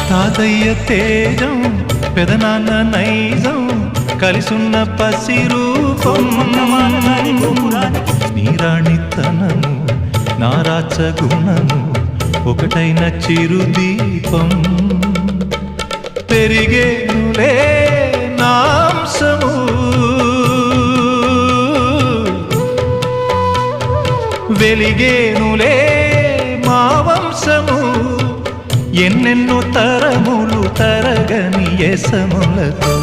తాతయ్య తేజం పెదనాన్న నైజం కలిసున్న పసి రూపం నీరాణితనము నారాచ గుణము ఒకటైన చిరుదీపం పెరిగేనులే నాంసము వెలిగేనులే మా వంశము ఎన్నెన్నో తరములు తరగని యసములతో